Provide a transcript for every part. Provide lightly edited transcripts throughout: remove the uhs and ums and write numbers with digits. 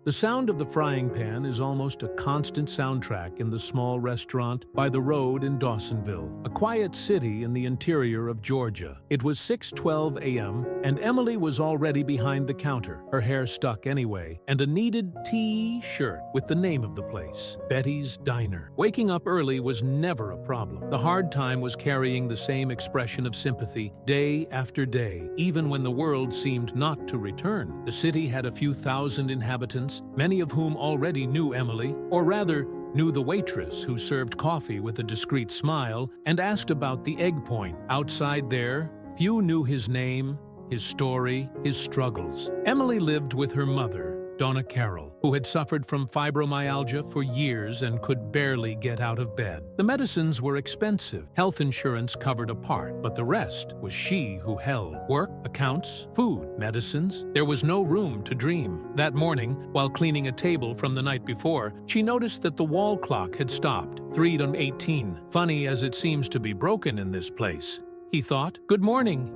The sound of the frying pan is almost a constant soundtrack in the small restaurant by the road in Dawsonville, a quiet city in the interior of Georgia. It was 6:12 a.m., and Emily was already behind the counter, her hair stuck anyway, and a needed T-shirt with the name of the place, Betty's Diner. Waking up early was never a problem. The hard time was carrying the same expression of sympathy day after day, even when the world seemed not to return. The city had a few thousand inhabitants, many of whom already knew Emily, or rather, knew the waitress who served coffee with a discreet smile and asked about the egg point. Outside there, few knew his name, his story, his struggles. Emily lived with her mother, Donna Carroll, who had suffered from fibromyalgia for years and could barely get out of bed. The medicines were expensive. Health insurance covered a part, but the rest was she who held. Work, accounts, food, medicines. There was no room to dream. That morning, while cleaning a table from the night before, she noticed that the wall clock had stopped, 3:18. Funny as it seems to be broken in this place, he thought. "Good morning,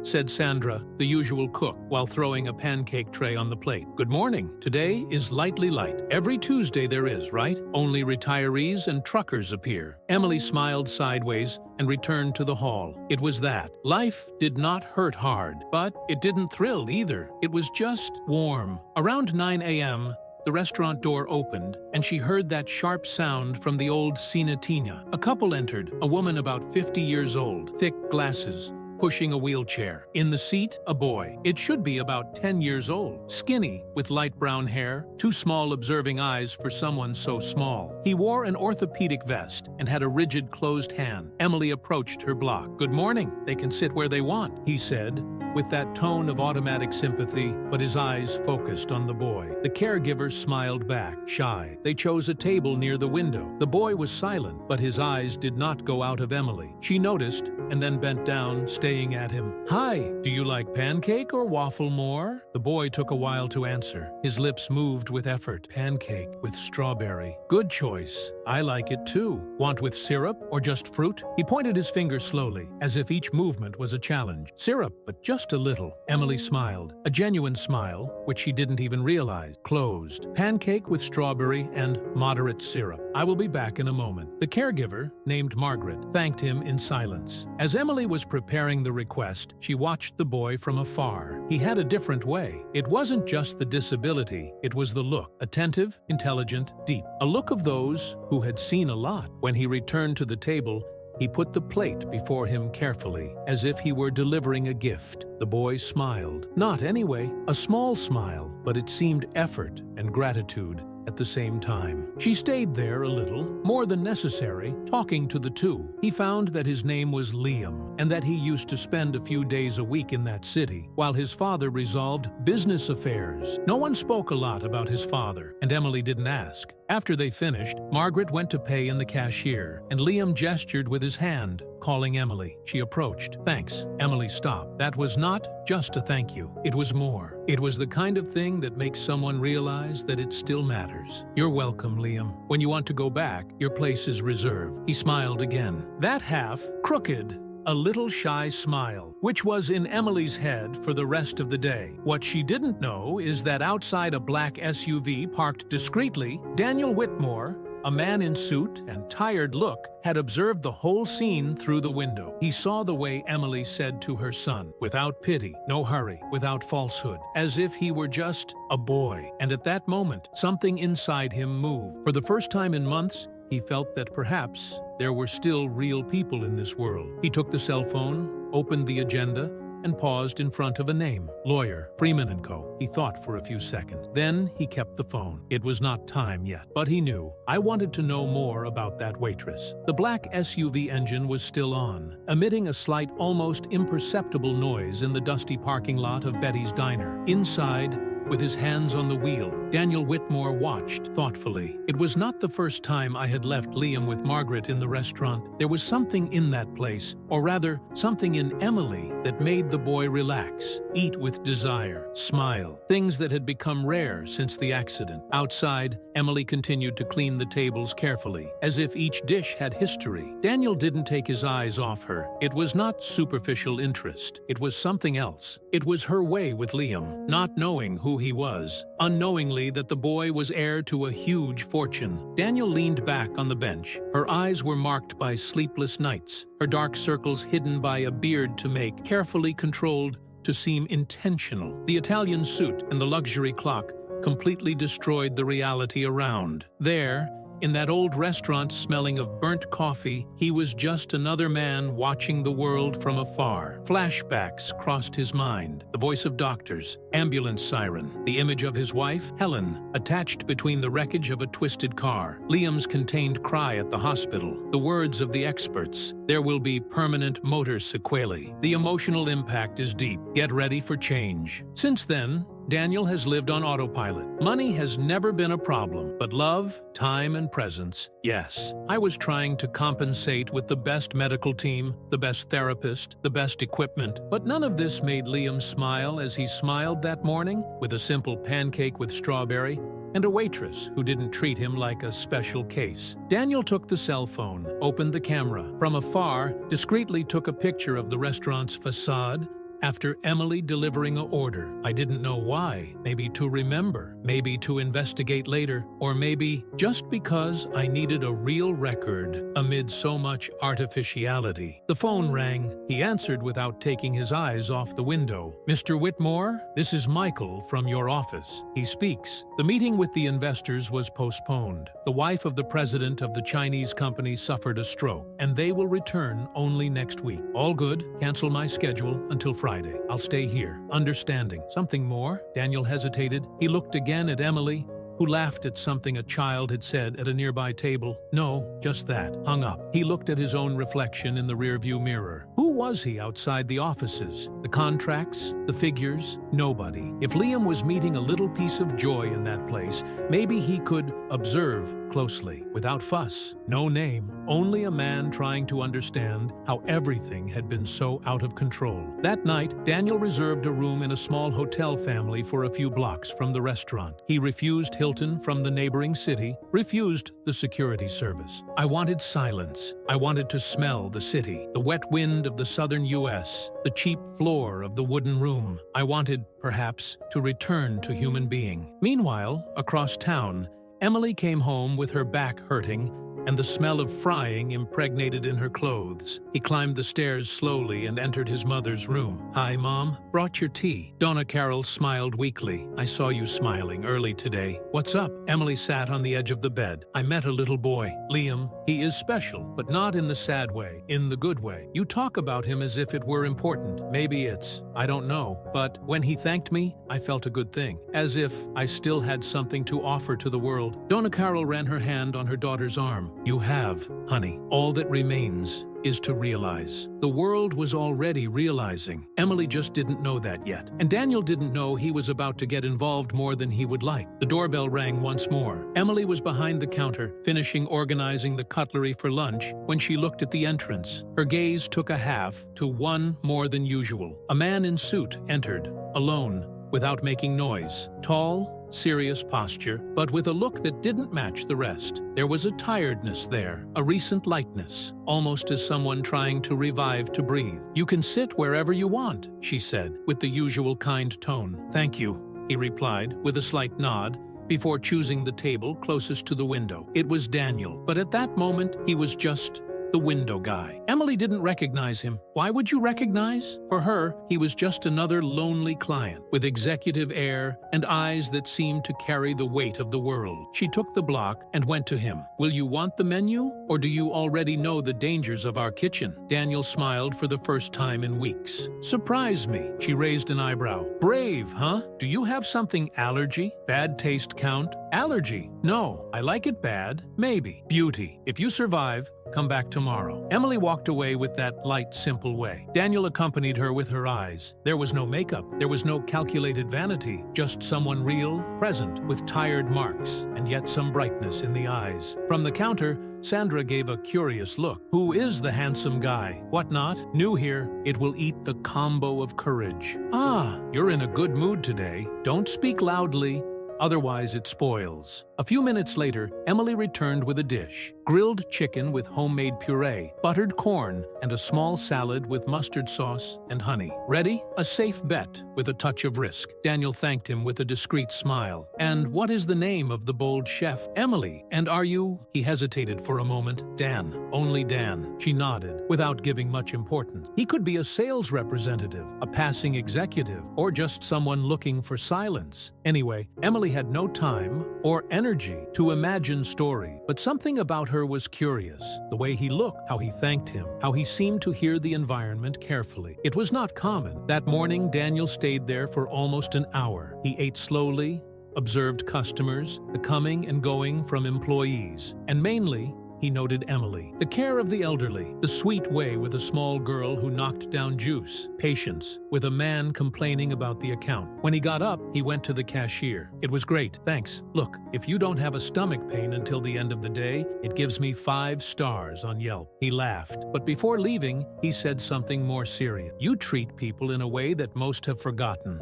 said Sandra, the usual cook, while throwing a pancake tray on the plate. "Good morning. Today is lightly light. Every Tuesday there is, right? Only retirees and truckers appear." Emily smiled sideways and returned to the hall. It was that. Life did not hurt hard, but it didn't thrill either. It was just warm. Around 9 a.m., the restaurant door opened, and she heard that sharp sound from the old Cinatina. A couple entered, a woman about 50 years old, thick glasses, pushing a wheelchair. In the seat, a boy. It should be about 10 years old, skinny, with light brown hair, too small observing eyes for someone so small. He wore an orthopedic vest and had a rigid closed hand. Emily approached her block. "Good morning. They can sit where they want," he said, with that tone of automatic sympathy, but his eyes focused on the boy. The caregiver smiled back, shy. They chose a table near the window. The boy was silent, but his eyes did not go out of Emily. She noticed and then bent down, staying at him. "Hi, do you like pancake or waffle more?" The boy took a while to answer. His lips moved with effort. "Pancake with strawberry. Good choice. I like it too. Want with syrup or just fruit?" He pointed his finger slowly, as if each movement was a challenge. "Syrup, but just a little." Emily smiled, a genuine smile, which she didn't even realize. Closed. "Pancake with strawberry and moderate syrup. I will be back in a moment." The caregiver, named Margaret, thanked him in silence. As Emily was preparing the request, she watched the boy from afar. He had a different way. It wasn't just the disability, it was the look. Attentive, intelligent, deep. A look of those who had seen a lot. When he returned to the table, he put the plate before him carefully, as if he were delivering a gift. The boy smiled. Not anyway, a small smile, but it seemed effort and gratitude at the same time. She stayed there a little, more than necessary, talking to the two. He found that his name was Liam, and that he used to spend a few days a week in that city, while his father resolved business affairs. No one spoke a lot about his father, and Emily didn't ask. After they finished, Margaret went to pay in the cashier, and Liam gestured with his hand, calling Emily. She approached. "Thanks." Emily stopped. That was not just a thank you. It was more. It was the kind of thing that makes someone realize that it still matters. "You're welcome, Liam. When you want to go back, your place is reserved." He smiled again. That half crooked, a little shy smile, which was in Emily's head for the rest of the day. What she didn't know is that outside a black SUV parked discreetly, Daniel Whitmore, a man in suit and tired look, had observed the whole scene through the window. He saw the way Emily said to her son, without pity, no hurry, without falsehood, as if he were just a boy. And at that moment, something inside him moved. For the first time in months, he felt that perhaps there were still real people in this world. He took the cell phone, opened the agenda, and paused in front of a name. Lawyer, Freeman & Co. He thought for a few seconds. Then he kept the phone. It was not time yet, but he knew. I wanted to know more about that waitress. The black SUV engine was still on, emitting a slight, almost imperceptible noise in the dusty parking lot of Betty's Diner. Inside, with his hands on the wheel, Daniel Whitmore watched thoughtfully. It was not the first time I had left Liam with Margaret in the restaurant. There was something in that place, or rather, something in Emily that made the boy relax, eat with desire, smile, things that had become rare since the accident. Outside, Emily continued to clean the tables carefully, as if each dish had history. Daniel didn't take his eyes off her. It was not superficial interest. It was something else. It was her way with Liam, not knowing who who he was, unknowingly that the boy was heir to a huge fortune. Daniel leaned back on the bench. Her eyes were marked by sleepless nights, her dark circles hidden by a beard to make, carefully controlled to seem intentional. The Italian suit and the luxury clock completely destroyed the reality around. There, in that old restaurant smelling of burnt coffee, he was just another man watching the world from afar. Flashbacks crossed his mind. The voice of doctors, ambulance siren, the image of his wife, Helen, attached between the wreckage of a twisted car, Liam's contained cry at the hospital, the words of the experts, "There will be permanent motor sequelae." The emotional impact is deep. Get ready for change. Since then, Daniel has lived on autopilot. Money has never been a problem, but love, time, and presence, yes. I was trying to compensate with the best medical team, the best therapist, the best equipment, but none of this made Liam smile as he smiled that morning with a simple pancake with strawberry and a waitress who didn't treat him like a special case. Daniel took the cell phone, opened the camera. From afar, discreetly took a picture of the restaurant's facade, after Emily delivering an order. I didn't know why. Maybe to remember, maybe to investigate later, or maybe just because I needed a real record amid so much artificiality. The phone rang. He answered without taking his eyes off the window. "Mr. Whitmore, this is Michael from your office." He speaks. The meeting with the investors was postponed. The wife of the president of the Chinese company suffered a stroke, and they will return only next week. All good. Cancel my schedule until Friday. I'll stay here. Understanding. Something more? Daniel hesitated. He looked again at Emily, who laughed at something a child had said at a nearby table. No, just that. Hung up. He looked at his own reflection in the rearview mirror. Who was he outside the offices? The contracts? The figures? Nobody. If Liam was meeting a little piece of joy in that place, maybe he could observe closely, without fuss. No name, only a man trying to understand how everything had been so out of control. That night, Daniel reserved a room in a small hotel family for a few blocks from the restaurant. He refused Hilton from the neighboring city, refused the security service. I wanted silence. I wanted to smell the city, the wet wind of the southern U.S., the cheap floor of the wooden room. I wanted, perhaps, to return to human being. Meanwhile, across town, Emily came home with her back hurting and the smell of frying impregnated in her clothes. He climbed the stairs slowly and entered his mother's room. "Hi, Mom. Brought your tea." Donna Carroll smiled weakly. "I saw you smiling early today. What's up?" Emily sat on the edge of the bed. "I met a little boy, Liam. He is special, but not in the sad way, in the good way. You talk about him as if it were important. Maybe I don't know. But when he thanked me, I felt a good thing, as if I still had something to offer to the world." Donna Carroll ran her hand on her daughter's arm. "You have, honey. All that remains is to realize." The world was already realizing. Emily just didn't know that yet. And Daniel didn't know he was about to get involved more than he would like. The doorbell rang once more. Emily was behind the counter, finishing organizing the cutlery for lunch, when she looked at the entrance. Her gaze took a half to one more than usual. A man in suit entered, alone, without making noise. Tall, serious posture, but with a look that didn't match the rest. There was a tiredness there, a recent lightness, almost as someone trying to revive to breathe. "You can sit wherever you want," she said, with the usual kind tone. "Thank you," he replied, with a slight nod, before choosing the table closest to the window. It was Daniel, but at that moment he was just the window guy. Emily didn't recognize him. Why would you recognize? For her, he was just another lonely client, with executive air and eyes that seemed to carry the weight of the world. She took the block and went to him. "Will you want the menu, or do you already know the dangers of our kitchen?" Daniel smiled for the first time in weeks. "Surprise me." She raised an eyebrow. "Brave, huh? Do you have something allergy? Bad taste count?" "Allergy? No. I like it bad. Maybe. Beauty. If you survive, come back tomorrow." Emily walked away with that light, simple way. Daniel accompanied her with her eyes. There was no makeup. There was no calculated vanity. Just someone real, present, with tired marks, and yet some brightness in the eyes. From the counter, Sandra gave a curious look. "Who is the handsome guy? What not? New here. It will eat the combo of courage." "Ah, you're in a good mood today. Don't speak loudly. otherwise it spoils. A few minutes later, Emily returned with a dish: grilled chicken with homemade puree, buttered corn, and a small salad with mustard sauce and honey. Ready? A safe bet with a touch of risk. Daniel thanked him with a discreet smile. And what is the name of the bold chef? Emily. And are you? He hesitated for a moment. Dan. Only Dan. She nodded, without giving much importance. He could be a sales representative, a passing executive, or just someone looking for silence. Anyway, Emily had no time or energy to imagine story, but something about her was curious. The way he looked, how he thanked him, how he seemed to hear the environment carefully. It was not common. That morning, Daniel stayed there for almost an hour. He ate slowly, observed customers, the coming and going from employees, and mainly, he noted Emily. The care of the elderly, the sweet way with a small girl who knocked down juice, patience with a man complaining about the account. When he got up, he went to the cashier. It was great, thanks. Look, if you don't have a stomach pain until the end of the day, it gives me 5 stars on Yelp. He laughed, but before leaving, he said something more serious. You treat people in a way that most have forgotten.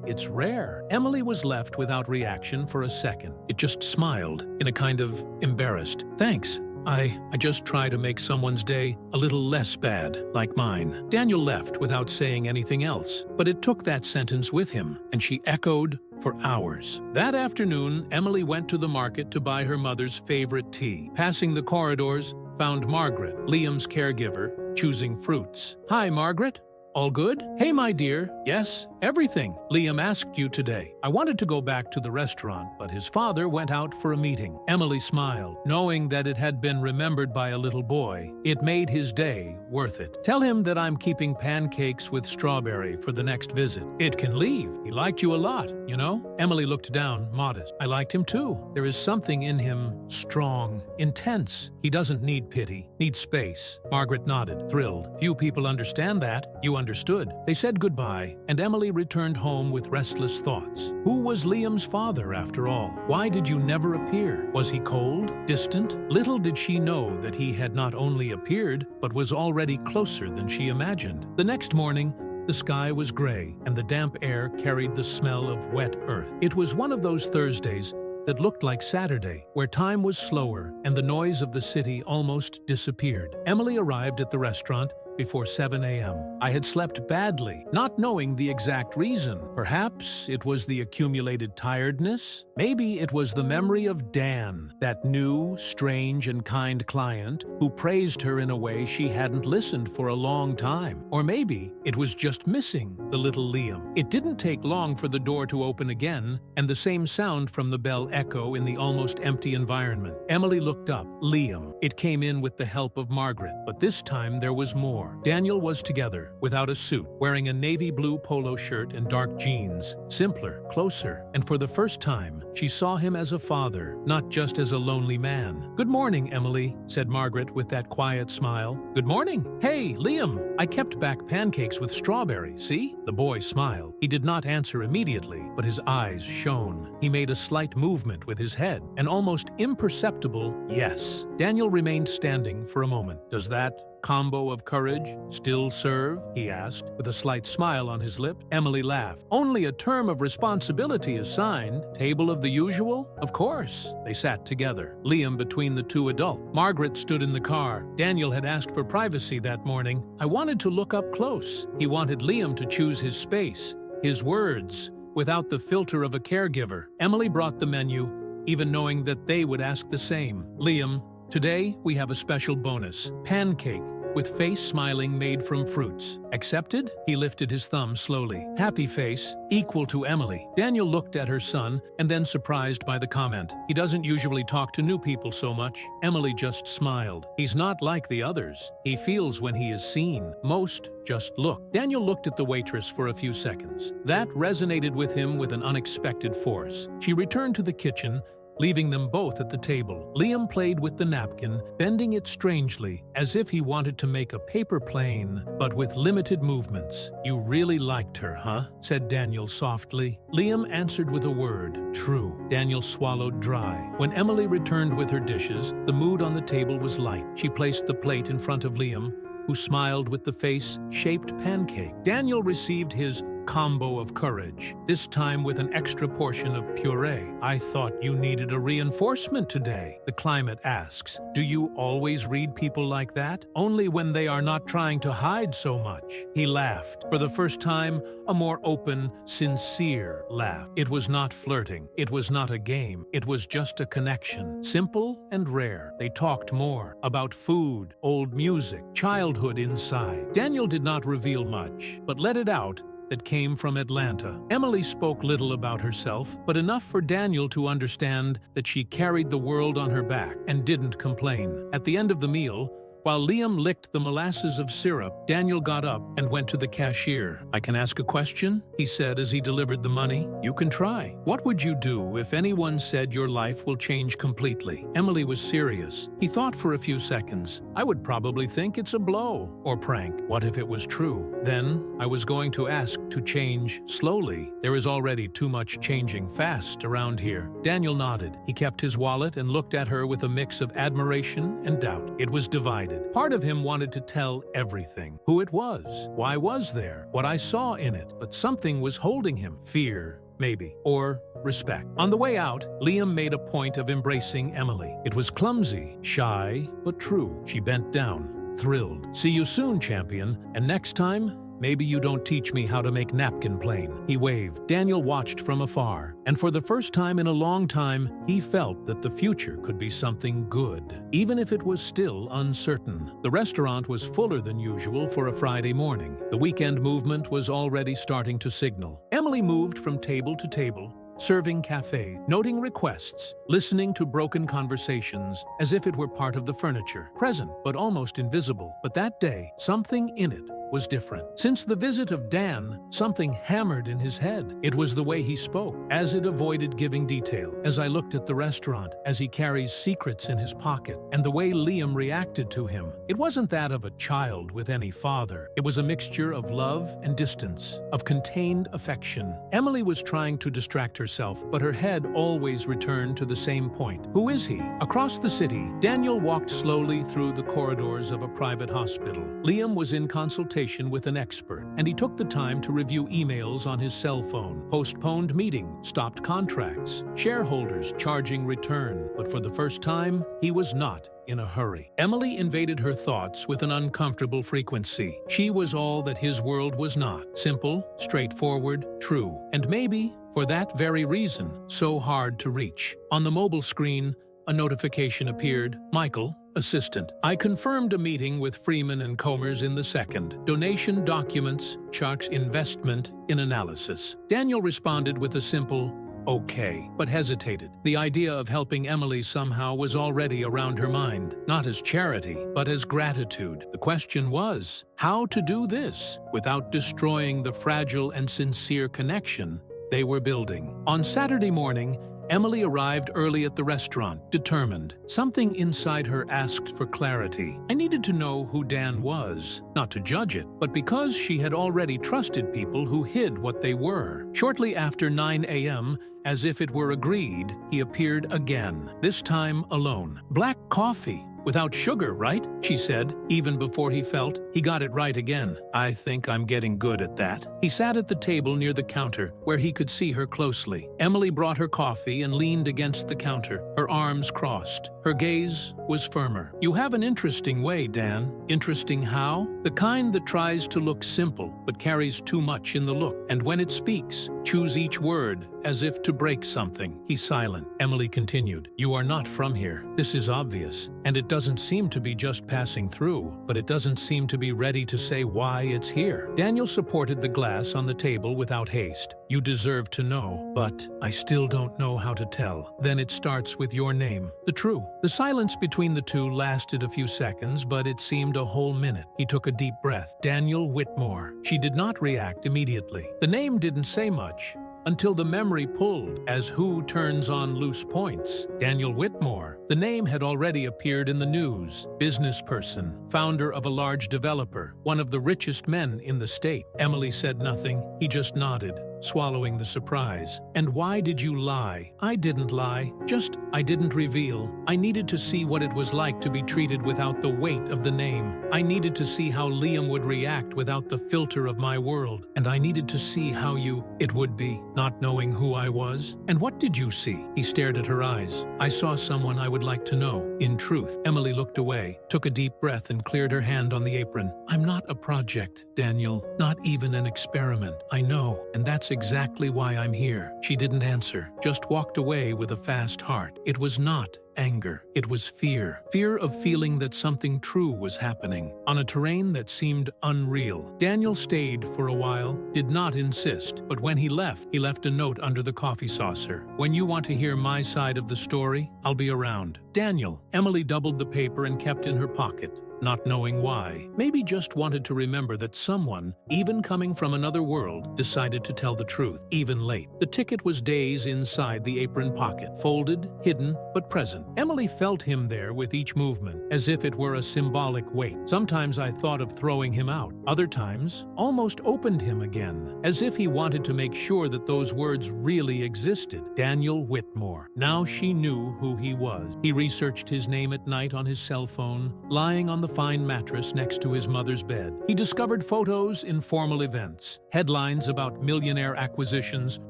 It's rare. Emily was left without reaction for a second. It just smiled, in a kind of embarrassed. Thanks. I just try to make someone's day a little less bad, like mine. Daniel left without saying anything else, but it took that sentence with him, and she echoed for hours. That afternoon, Emily went to the market to buy her mother's favorite tea. Passing the corridors, found Margaret, Liam's caregiver, choosing fruits. Hi, Margaret. All good? Hey, my dear. Yes, everything. Liam asked you today. I wanted to go back to the restaurant, but his father went out for a meeting. Emily smiled, knowing that it had been remembered by a little boy. It made his day worth it. Tell him that I'm keeping pancakes with strawberry for the next visit. It can leave. He liked you a lot, you know? Emily looked down, modest. I liked him too. There is something in him strong, intense. He doesn't need pity, needs space. Margaret nodded, thrilled. Few people understand that. You understood. They said goodbye, and Emily returned home with restless thoughts. Who was Liam's father, after all? Why did you never appear? Was he cold? Distant? Little did she know that he had not only appeared, but was already closer than she imagined. The next morning, the sky was gray, and the damp air carried the smell of wet earth. It was one of those Thursdays that looked like Saturday, where time was slower and the noise of the city almost disappeared. Emily arrived at the restaurant before 7 a.m. I had slept badly, not knowing the exact reason. Perhaps it was the accumulated tiredness. Maybe it was the memory of Dan, that new, strange, and kind client who praised her in a way she hadn't listened for a long time. Or maybe it was just missing the little Liam. It didn't take long for the door to open again, and the same sound from the bell echo in the almost empty environment. Emily looked up. Liam. It came in with the help of Margaret, but this time there was more. Daniel was together, without a suit, wearing a navy blue polo shirt and dark jeans. Simpler, closer, and for the first time, she saw him as a father, not just as a lonely man. Good morning, Emily, said Margaret with that quiet smile. Good morning. Hey, Liam, I kept back pancakes with strawberry, see? The boy smiled. He did not answer immediately, but his eyes shone. He made a slight movement with his head, an almost imperceptible yes. Daniel remained standing for a moment. Does that combo of courage still serve? He asked, with a slight smile on his lip. Emily laughed. Only a term of responsibility is signed. Table of the usual? Of course. They sat together, Liam between the two adults. Margaret stood in the car. Daniel had asked for privacy that morning. I wanted to look up close. He wanted Liam to choose his space, his words, without the filter of a caregiver. Emily brought the menu, even knowing that they would ask the same. Liam, today we have a special bonus. Pancake with face smiling made from fruits. Accepted? He lifted his thumb slowly. Happy face, equal to Emily. Daniel looked at her son and then surprised by the comment. He doesn't usually talk to new people so much. Emily just smiled. He's not like the others. He feels when he is seen. Most just look. Daniel looked at the waitress for a few seconds. That resonated with him with an unexpected force. She returned to the kitchen, leaving them both at the table. Liam played with the napkin, bending it strangely, as if he wanted to make a paper plane, but with limited movements. You really liked her, huh? Said Daniel softly. Liam answered with a word, true. Daniel swallowed dry. When Emily returned with her dishes, the mood on the table was light. She placed the plate in front of Liam, who smiled with the face-shaped pancake. Daniel received his combo of courage, this time with an extra portion of puree. "I thought you needed a reinforcement today," the climate asks. "Do you always read people like that? Only when they are not trying to hide so much." He laughed. For the first time, a more open, sincere laugh. It was not flirting. It was not a game. It was just a connection. Simple and rare. They talked more about food, old music, childhood inside. Daniel did not reveal much, but let it out that came from Atlanta. Emily spoke little about herself, but enough for Daniel to understand that she carried the world on her back and didn't complain. At the end of the meal, while Liam licked the molasses of syrup, Daniel got up and went to the cashier. "I can ask a question?" he said as he delivered the money. "You can try. What would you do if anyone said your life will change completely?" Emily was serious. He thought for a few seconds. "I would probably think it's a blow or prank. What if it was true? Then I was going to ask to change slowly. There is already too much changing fast around here." Daniel nodded. He kept his wallet and looked at her with a mix of admiration and doubt. It was divided. Part of him wanted to tell everything. Who it was, why was there, what I saw in it, but something was holding him. Fear, maybe, or respect. On the way out, Liam made a point of embracing Emily. It was clumsy, shy, but true. She bent down, thrilled. "See you soon, champion, and next time, maybe you don't teach me how to make napkin plain." He waved. Daniel watched from afar, and for the first time in a long time, he felt that the future could be something good, even if it was still uncertain. The restaurant was fuller than usual for a Friday morning. The weekend movement was already starting to signal. Emily moved from table to table, serving cafe, noting requests, listening to broken conversations as if it were part of the furniture, present but almost invisible. But that day, something in it was different. Since the visit of Dan, something hammered in his head. It was the way he spoke, as it avoided giving detail. As I looked at the restaurant, as he carries secrets in his pocket, and the way Liam reacted to him, it wasn't that of a child with any father. It was a mixture of love and distance, of contained affection. Emily was trying to distract herself, but her head always returned to the same point. Who is he? Across the city, Daniel walked slowly through the corridors of a private hospital. Liam was in consultation with an expert, and he took the time to review emails on his cell phone. Postponed meeting, stopped contracts, shareholders charging return. But for the first time, he was not in a hurry. Emily invaded her thoughts with an uncomfortable frequency. She was all that his world was not. Simple, straightforward, true, and maybe, for that very reason, so hard to reach. On the mobile screen, a notification appeared. "Michael, assistant. I confirmed a meeting with Freeman and Comers in the second. Donation documents, Chuck's investment in analysis." Daniel responded with a simple, "Okay," but hesitated. The idea of helping Emily somehow was already around her mind, not as charity, but as gratitude. The question was, how to do this without destroying the fragile and sincere connection they were building. On Saturday morning, Emily arrived early at the restaurant, determined. Something inside her asked for clarity. I needed to know who Dan was, not to judge it, but because she had already trusted people who hid what they were. Shortly after 9 a.m., as if it were agreed, he appeared again, this time alone. "Black coffee. Without sugar, right?" she said, even before he felt. He got it right again. "I think I'm getting good at that." He sat at the table near the counter, where he could see her closely. Emily brought her coffee and leaned against the counter, her arms crossed. Her gaze was firmer. "You have an interesting way, Dan." "Interesting how?" "The kind that tries to look simple, but carries too much in the look. And when it speaks, chews each word, as if to break something." He's silent. Emily continued, "You are not from here. This is obvious. And it doesn't seem to be just passing through, but it doesn't seem to be ready to say why it's here." Daniel supported the glass on the table without haste. "You deserve to know, but I still don't know how to tell." "Then it starts with your name." "The true." The silence between the two lasted a few seconds, but it seemed a whole minute. He took a deep breath. "Daniel Whitmore." She did not react immediately. The name didn't say much, until the memory pulled, as who turns on loose points. Daniel Whitmore. The name had already appeared in the news. Business person, founder of a large developer, one of the richest men in the state. Emily said nothing. He just nodded. swallowing the surprise. "And why did you lie?" "I didn't lie. Just, I didn't reveal. I needed to see what it was like to be treated without the weight of the name. I needed to see how Liam would react without the filter of my world. And I needed to see how it would be, not knowing who I was." "And what did you see?" He stared at her eyes. "I saw someone I would like to know." In truth, Emily looked away, took a deep breath and cleared her hand on the apron. "I'm not a project, Daniel. Not even an experiment. I know, and that's exactly why I'm here." She didn't answer, just walked away with a fast heart. It was not anger. It was fear. Fear of feeling that something true was happening, on a terrain that seemed unreal. Daniel stayed for a while, did not insist, but when he left a note under the coffee saucer. "When you want to hear my side of the story, I'll be around. Daniel." Emily doubled the paper and kept in her pocket, not knowing why. Maybe just wanted to remember that someone, even coming from another world, decided to tell the truth, even late. The ticket was days inside the apron pocket, folded, hidden, but present. Emily felt him there with each movement, as if it were a symbolic weight. Sometimes I thought of throwing him out. Other times, almost opened him again, as if he wanted to make sure that those words really existed. Daniel Whitmore. Now she knew who he was. He researched his name at night on his cell phone, lying on the fine mattress next to his mother's bed. He discovered photos, informal events, headlines about millionaire acquisitions,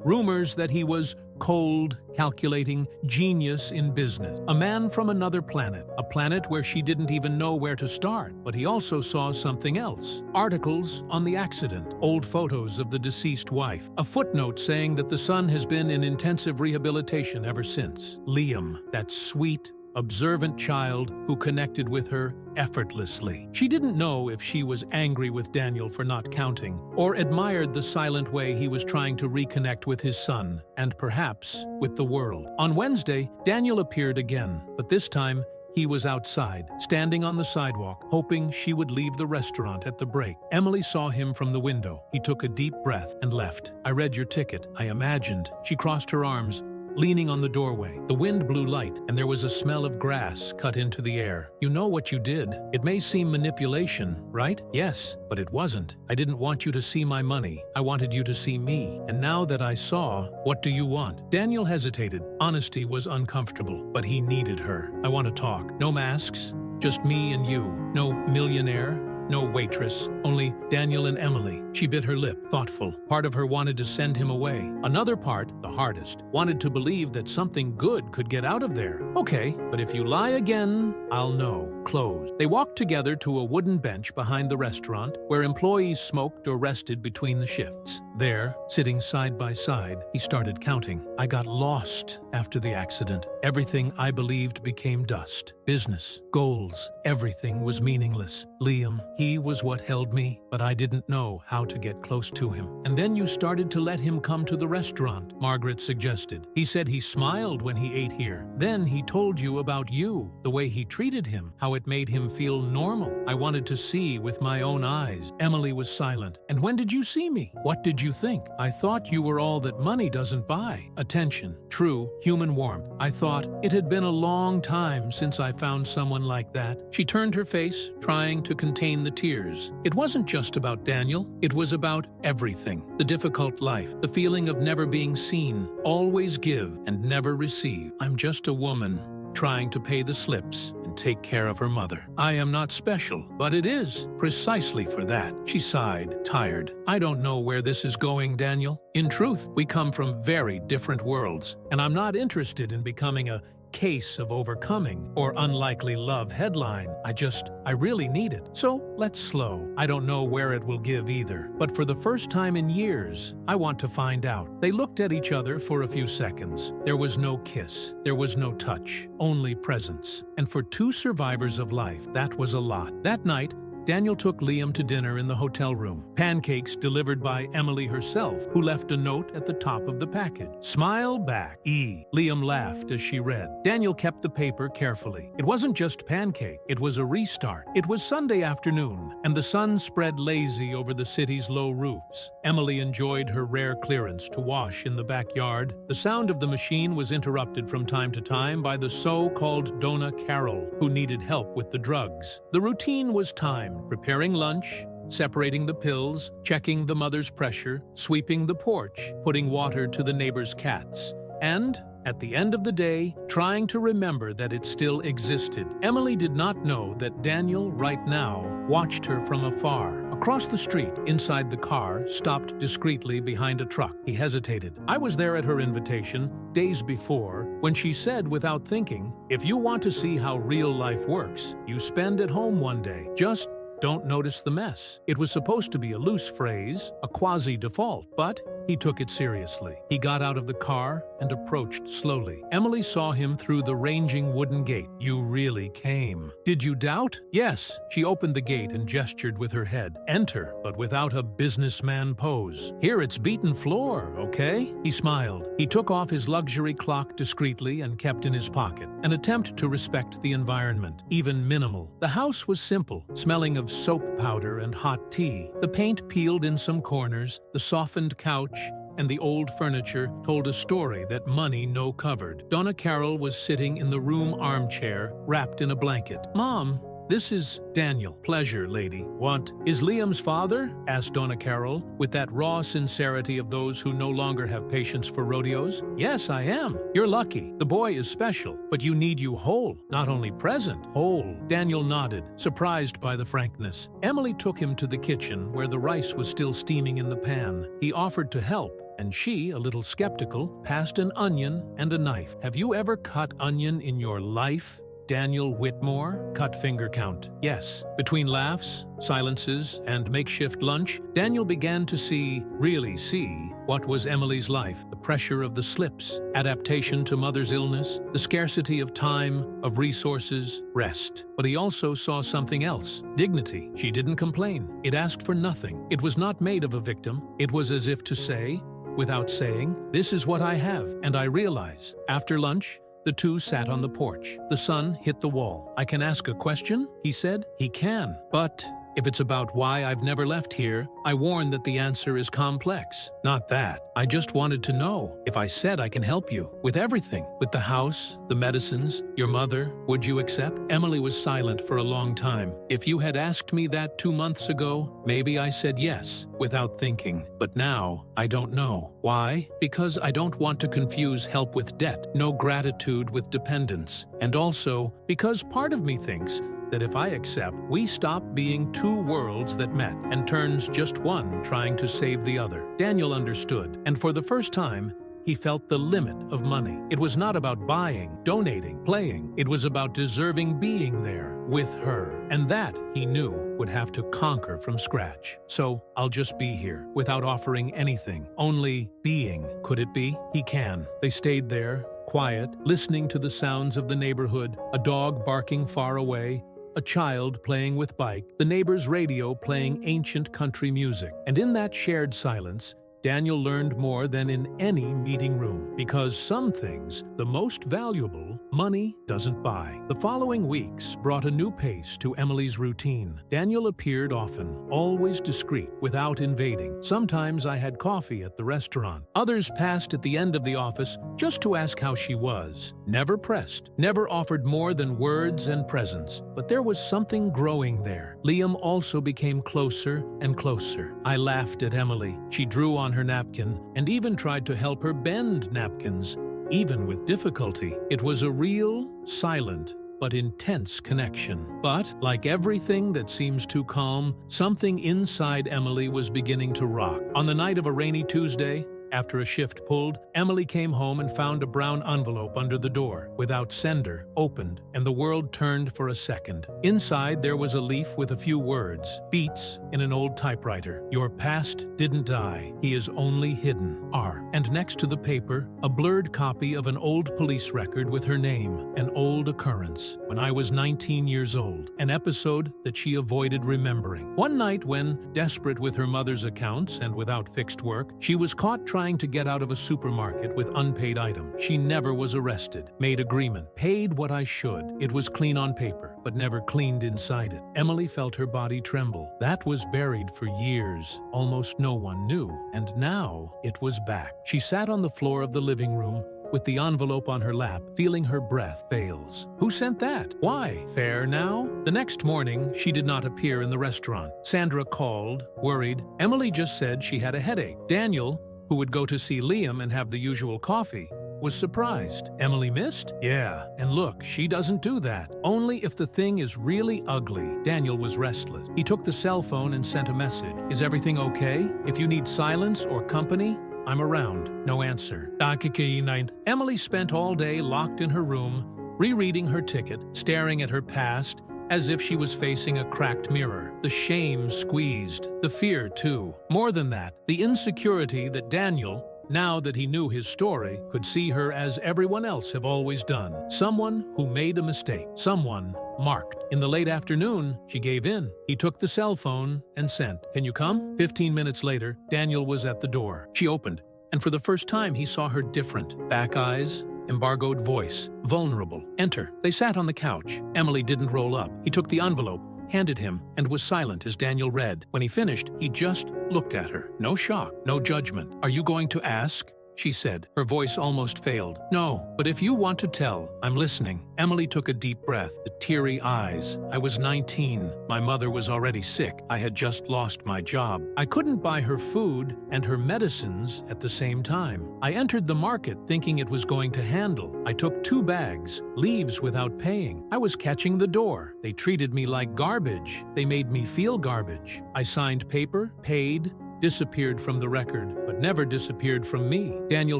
rumors that he was cold, calculating, genius in business. A man from another planet, a planet where she didn't even know where to start. But he also saw something else. Articles on the accident, old photos of the deceased wife, a footnote saying that the son has been in intensive rehabilitation ever since. Liam, that sweet, observant child who connected with her effortlessly. She didn't know if she was angry with Daniel for not counting, or admired the silent way he was trying to reconnect with his son, and perhaps with the world. On Wednesday, Daniel appeared again, but this time he was outside, standing on the sidewalk, hoping she would leave the restaurant at the break. Emily saw him from the window. He took a deep breath and left. "I read your ticket, I imagined." She crossed her arms, leaning on the doorway. The wind blew light, and there was a smell of grass cut into the air. "You know what you did. It may seem manipulation, right?" "Yes, but it wasn't. I didn't want you to see my money. I wanted you to see me. And now that I saw, what do you want?" Daniel hesitated. Honesty was uncomfortable, but he needed her. "I want to talk. No masks. Just me and you. No millionaire. No waitress, only Daniel and Emily." She bit her lip, thoughtful. Part of her wanted to send him away. Another part, the hardest, wanted to believe that something good could get out of there. "Okay, but if you lie again, I'll know." Closed. They walked together to a wooden bench behind the restaurant, where employees smoked or rested between the shifts. There, sitting side by side, he started counting. "I got lost after the accident. Everything I believed became dust. Business, goals, everything was meaningless. Liam, he was what held me, but I didn't know how to get close to him. And then you started to let him come to the restaurant," Margaret suggested. "He said he smiled when he ate here. Then he told you about you, the way he treated him, how it made him feel normal. I wanted to see with my own eyes." Emily was silent. "And when did you see me? What did you think?" "I thought you were all that money doesn't buy. Attention, true, human warmth. I thought it had been a long time since I found someone like that." She turned her face, trying to contain the tears. It wasn't just about Daniel. It was about everything. The difficult life, the feeling of never being seen, always give and never receive. "I'm just a woman trying to pay the slips and take care of her mother. I am not special, but it is precisely for that." She sighed, tired. "I don't know where this is going, Daniel. In truth, we come from very different worlds, and I'm not interested in becoming a case of overcoming or unlikely love headline. I really need it. So let's slow. I don't know where it will give either, but for the first time in years, I want to find out." They looked at each other for a few seconds. There was no kiss. There was no touch. Only presence. And for two survivors of life, that was a lot. That night, Daniel took Liam to dinner in the hotel room. Pancakes delivered by Emily herself, who left a note at the top of the package. "Smile back, E." Liam laughed as she read. Daniel kept the paper carefully. It wasn't just pancake, it was a restart. It was Sunday afternoon, and the sun spread lazy over the city's low roofs. Emily enjoyed her rare clearance to wash in the backyard. The sound of the machine was interrupted from time to time by the so-called Donna Carol, who needed help with the drugs. The routine was timed: preparing lunch, separating the pills, checking the mother's pressure, sweeping the porch, putting water to the neighbor's cats, and, at the end of the day, trying to remember that it still existed. Emily did not know that Daniel, right now, watched her from afar. Across the street, inside the car, stopped discreetly behind a truck. He hesitated. I was there at her invitation, days before, when she said without thinking, "If you want to see how real life works, you spend at home one day. Just don't notice the mess." It was supposed to be a loose phrase, a quasi-default, but he took it seriously. He got out of the car and approached slowly. Emily saw him through the ranging wooden gate. "You really came. Did you doubt?" "Yes." She opened the gate and gestured with her head. "Enter, but without a businessman pose. Here it's beaten floor, okay?" He smiled. He took off his luxury clock discreetly and kept in his pocket, an attempt to respect the environment, even minimal. The house was simple, smelling of soap powder and hot tea. The paint peeled in some corners, the softened couch and the old furniture told a story that money no covered. Donna Carroll was sitting in the room armchair, wrapped in a blanket. "Mom, this is Daniel." "Pleasure, lady." "What? Is Liam's father?" asked Donna Carroll, with that raw sincerity of those who no longer have patience for rodeos. "Yes, I am." "You're lucky. The boy is special, but you need you whole, not only present, whole." Daniel nodded, surprised by the frankness. Emily took him to the kitchen, where the rice was still steaming in the pan. He offered to help, and she, a little skeptical, passed an onion and a knife. "Have you ever cut onion in your life?" Daniel Whitmore, cut finger count. Yes. Between laughs, silences, and makeshift lunch, Daniel began to really see, what was Emily's life. The pressure of the slips, adaptation to mother's illness, the scarcity of time, of resources, rest. But he also saw something else. Dignity. She didn't complain. It asked for nothing. It was not made of a victim. It was as if to say, without saying, "This is what I have, and I realize." After lunch, the two sat on the porch. The sun hit the wall. "I can ask a question?" he said. "He can. But if it's about why I've never left here, I warn that the answer is complex." "Not that. I just wanted to know. If I said I can help you with everything, with the house, the medicines, your mother, would you accept?" Emily was silent for a long time. "If you had asked me that 2 months ago, maybe I said yes, without thinking. But now, I don't know. Why? Because I don't want to confuse help with debt, no gratitude with dependence. And also, because part of me thinks that if I accept, we stop being two worlds that met and turns just one trying to save the other." Daniel understood, and for the first time, he felt the limit of money. It was not about buying, donating, playing. It was about deserving being there with her. And that, he knew, would have to conquer from scratch. "So, I'll just be here, without offering anything. Only being. Could it be?" "He can." They stayed there, quiet, listening to the sounds of the neighborhood, a dog barking far away, a child playing with bike, the neighbor's radio playing ancient country music. And in that shared silence, Daniel learned more than in any meeting room, because some things, the most valuable, money doesn't buy. The following weeks brought a new pace to Emily's routine. Daniel appeared often, always discreet, without invading. Sometimes I had coffee at the restaurant. Others passed at the end of the office just to ask how she was. Never pressed, never offered more than words and presence. But there was something growing there. Liam also became closer and closer. I laughed at Emily. She drew on her napkin and even tried to help her bend napkins, even with difficulty. It was a real, silent, but intense connection. But, like everything that seems too calm, something inside Emily was beginning to rock. On the night of a rainy Tuesday, after a shift pulled, Emily came home and found a brown envelope under the door. Without sender, opened, and the world turned for a second. Inside there was a leaf with a few words, beats in an old typewriter. "Your past didn't die. He is only hidden. R." And next to the paper, a blurred copy of an old police record with her name, an old occurrence, when I was 19 years old, an episode that she avoided remembering. One night when, desperate with her mother's accounts and without fixed work, she was caught trying to get out of a supermarket with unpaid items. She never was arrested, made agreement, paid what I should. It was clean on paper, but never cleaned inside it. Emily felt her body tremble. That was buried for years. Almost no one knew. And now it was back. She sat on the floor of the living room, with the envelope on her lap, feeling her breath fails. Who sent that? Why? Fair now? The next morning, she did not appear in the restaurant. Sandra called, worried. Emily just said she had a headache. Daniel, who would go to see Liam and have the usual coffee, was surprised. Emily missed? Yeah, and look, she doesn't do that. Only if the thing is really ugly. Daniel was restless. He took the cell phone and sent a message. Is everything okay? If you need silence or company, I'm around. No answer. Emily spent all day locked in her room, rereading her ticket, staring at her past, as if she was facing a cracked mirror. The shame squeezed. The fear, too. More than that, the insecurity that Daniel, now that he knew his story, could see her as everyone else have always done. Someone who made a mistake. Someone marked. In the late afternoon, she gave in. He took the cell phone and sent, "Can you come?" 15 minutes later, Daniel was at the door. She opened, and for the first time he saw her different. Back eyes, embargoed voice, vulnerable. Enter. They sat on the couch. Emily didn't roll up. He took the envelope, handed him, and was silent as Daniel read. When he finished, he just looked at her. No shock, no judgment. "Are you going to ask?" she said. Her voice almost failed. "No, but if you want to tell, I'm listening." Emily took a deep breath, the teary eyes. "I was 19. My mother was already sick. I had just lost my job. I couldn't buy her food and her medicines at the same time. I entered the market thinking it was going to handle. I took 2 bags, leaves without paying. I was catching the door. They treated me like garbage. They made me feel garbage. I signed paper, paid, disappeared from the record, but never disappeared from me." Daniel